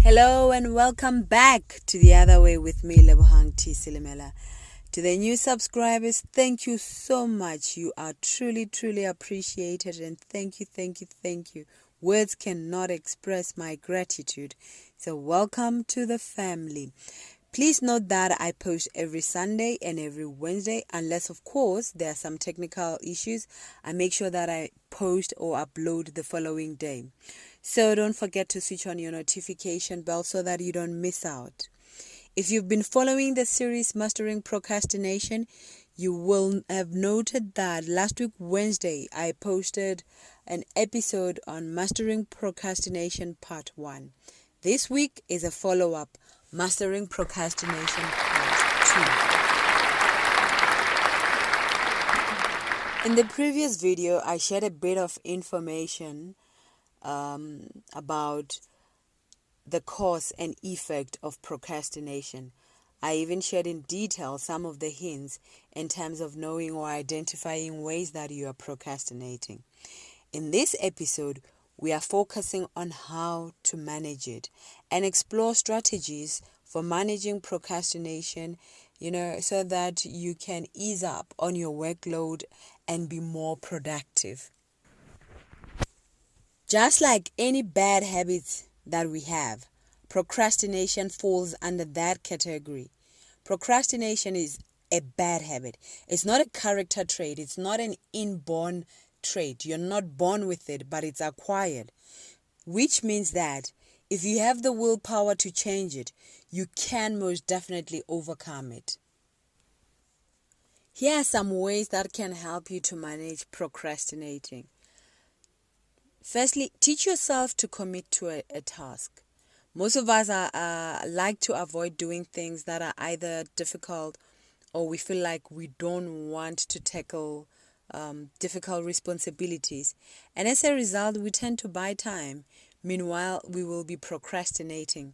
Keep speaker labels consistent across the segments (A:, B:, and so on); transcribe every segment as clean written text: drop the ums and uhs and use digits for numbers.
A: Hello and welcome back to The Other Way with me, Lebohang T. Silimela. To the new subscribers, thank you so much. You are truly appreciated, and thank you. Words cannot express my gratitude. So welcome to the family. Please note that I post every Sunday and every Wednesday, unless of course there are some technical issues. I make sure that I post or upload the following day. So don't forget to switch on your notification bell so that you don't miss out. If you've been following the series Mastering Procrastination, you will have noted that last week Wednesday I posted an episode on Mastering Procrastination Part 1. This week is a follow-up, Mastering Procrastination Part 2. In the previous video, I shared a bit of information about the cause and effect of procrastination. I even shared in detail some of the hints in terms of knowing or identifying ways that you are procrastinating. In this episode, we are focusing on how to manage it and explore strategies for managing procrastination, so that you can ease up on your workload and be more productive. Just like any bad habits that we have, procrastination falls under that category. Procrastination is a bad habit. It's not a character trait. It's not an inborn trait. You're not born with it, but it's acquired. Which means that if you have the willpower to change it, you can most definitely overcome it. Here are some ways that can help you to manage procrastinating. Firstly, teach yourself to commit to a task. Most of us like to avoid doing things that are either difficult or we feel like we don't want to tackle difficult responsibilities. And as a result, we tend to buy time. Meanwhile, we will be procrastinating.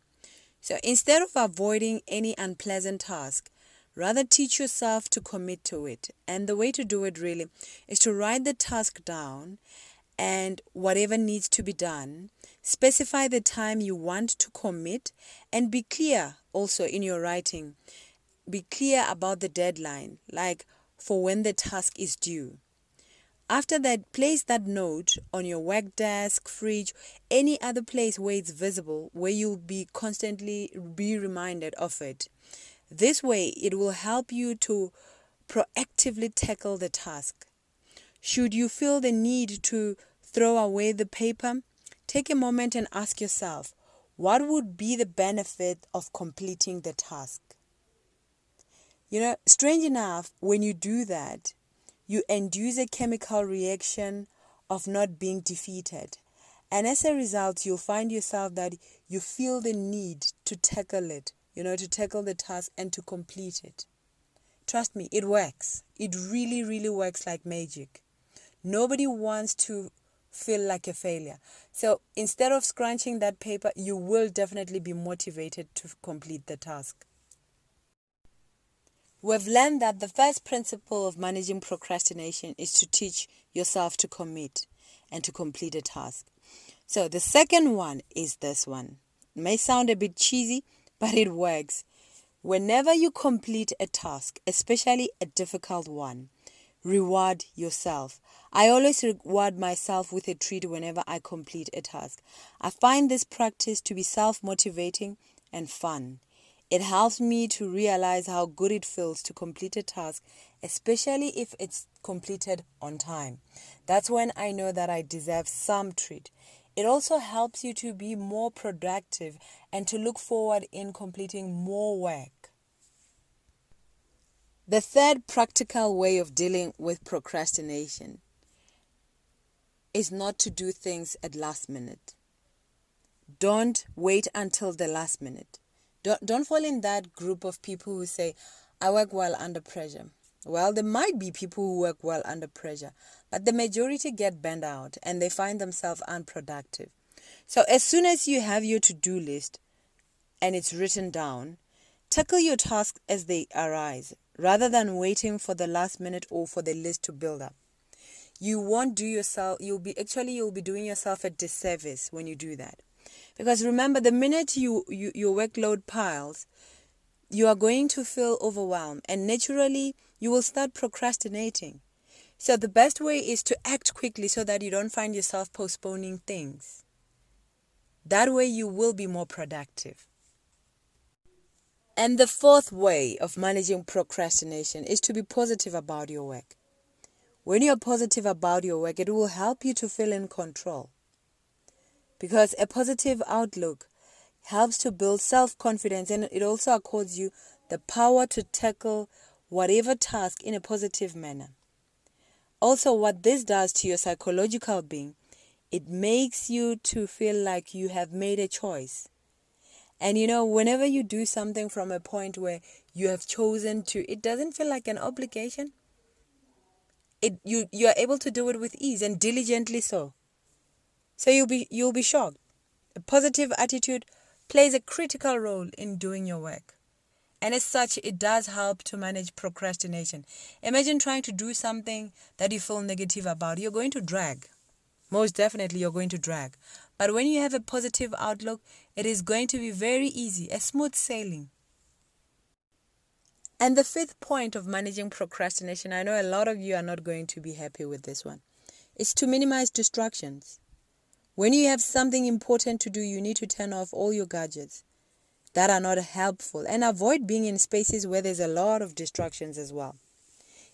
A: So instead of avoiding any unpleasant task, rather teach yourself to commit to it. And the way to do it really is to write the task down and whatever needs to be done, specify the time you want to commit, and be clear also in your writing. Be clear about the deadline, like for when the task is due. After that, place that note on your work desk, fridge, any other place where it's visible, where you'll be constantly be reminded of it. This way, it will help you to proactively tackle the task. Should you feel the need to throw away the paper, take a moment and ask yourself, what would be the benefit of completing the task? Strange enough, when you do that, you induce a chemical reaction of not being defeated. And as a result, you'll find yourself that you feel the need to tackle it, to tackle the task and to complete it. Trust me, it works. It really works like magic. Nobody wants to feel like a failure. So instead of scrunching that paper, you will definitely be motivated to complete the task. We've learned that the first principle of managing procrastination is to teach yourself to commit and to complete a task. So the second one is this one. It may sound a bit cheesy, but it works. Whenever you complete a task, especially a difficult one, reward yourself. I always reward myself with a treat whenever I complete a task. I find this practice to be self-motivating and fun. It helps me to realize how good it feels to complete a task, especially if it's completed on time. That's when I know that I deserve some treat. It also helps you to be more productive and to look forward in completing more work. The third practical way of dealing with procrastination is not to do things at last minute. Don't wait until the last minute. Don't fall in that group of people who say, I work well under pressure. Well, there might be people who work well under pressure, but the majority get burned out and they find themselves unproductive. So as soon as you have your to-do list and it's written down, tackle your tasks as they arise, rather than waiting for the last minute or for the list to build up. You'll be doing yourself a disservice when you do that. Because remember, the minute your workload piles, you are going to feel overwhelmed, and naturally you will start procrastinating. So the best way is to act quickly so that you don't find yourself postponing things. That way you will be more productive. And the fourth way of managing procrastination is to be positive about your work. When you're positive about your work, it will help you to feel in control. Because a positive outlook helps to build self-confidence, and it also accords you the power to tackle whatever task in a positive manner. Also, what this does to your psychological being, it makes you to feel like you have made a choice. And whenever you do something from a point where you have chosen to, it doesn't feel like an obligation. You are able to do it with ease and diligently so. So you'll be shocked. A positive attitude plays a critical role in doing your work. And as such, it does help to manage procrastination. Imagine trying to do something that you feel negative about. You're going to drag. Most definitely you're going to drag. But when you have a positive outlook, it is going to be very easy, a smooth sailing. And the fifth point of managing procrastination, I know a lot of you are not going to be happy with this one, is to minimize distractions. When you have something important to do, you need to turn off all your gadgets that are not helpful and avoid being in spaces where there's a lot of distractions as well.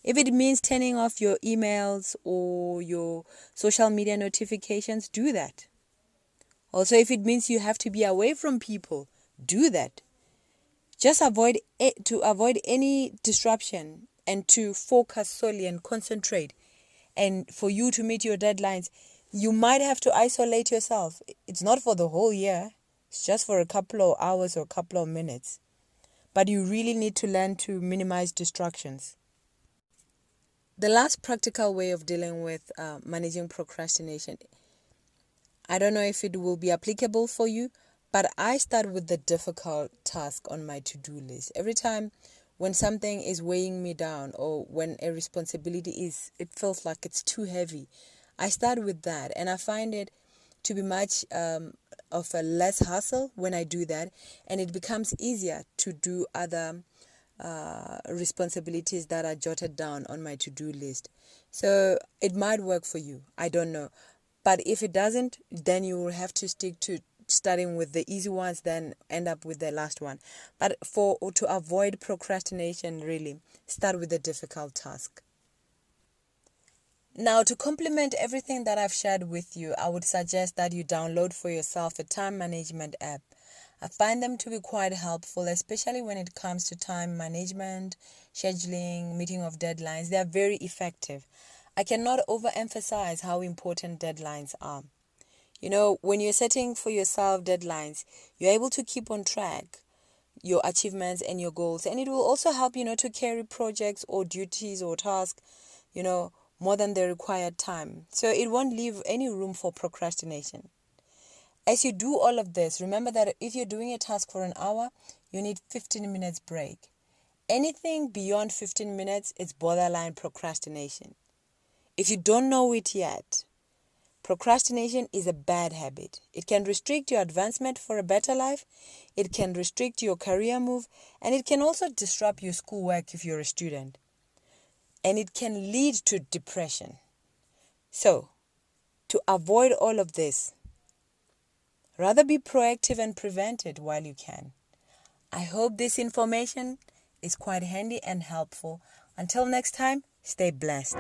A: If it means turning off your emails or your social media notifications, do that. Also, if it means you have to be away from people, do that. Just avoid any disruption and to focus solely and concentrate. And for you to meet your deadlines, you might have to isolate yourself. It's not for the whole year. It's just for a couple of hours or a couple of minutes. But you really need to learn to minimize distractions. The last practical way of dealing with managing procrastination, I don't know if it will be applicable for you, but I start with the difficult task on my to-do list. Every time when something is weighing me down or when a responsibility it feels like it's too heavy, I start with that, and I find it to be much of a less hassle when I do that, and it becomes easier to do other responsibilities that are jotted down on my to-do list. So it might work for you, I don't know. But if it doesn't, then you will have to stick to starting with the easy ones, then end up with the last one. But to avoid procrastination, really, start with the difficult task. Now, to complement everything that I've shared with you, I would suggest that you download for yourself a time management app. I find them to be quite helpful, especially when it comes to time management, scheduling, meeting of deadlines. They are very effective. I cannot overemphasize how important deadlines are. When you're setting for yourself deadlines, you're able to keep on track your achievements and your goals. And it will also help, to carry projects or duties or tasks, more than the required time. So it won't leave any room for procrastination. As you do all of this, remember that if you're doing a task for an hour, you need 15 minutes break. Anything beyond 15 minutes is borderline procrastination. If you don't know it yet, procrastination is a bad habit. It can restrict your advancement for a better life, it can restrict your career move, and it can also disrupt your schoolwork if you're a student. And it can lead to depression. So, to avoid all of this, rather be proactive and prevent it while you can. I hope this information is quite handy and helpful. Until next time, stay blessed.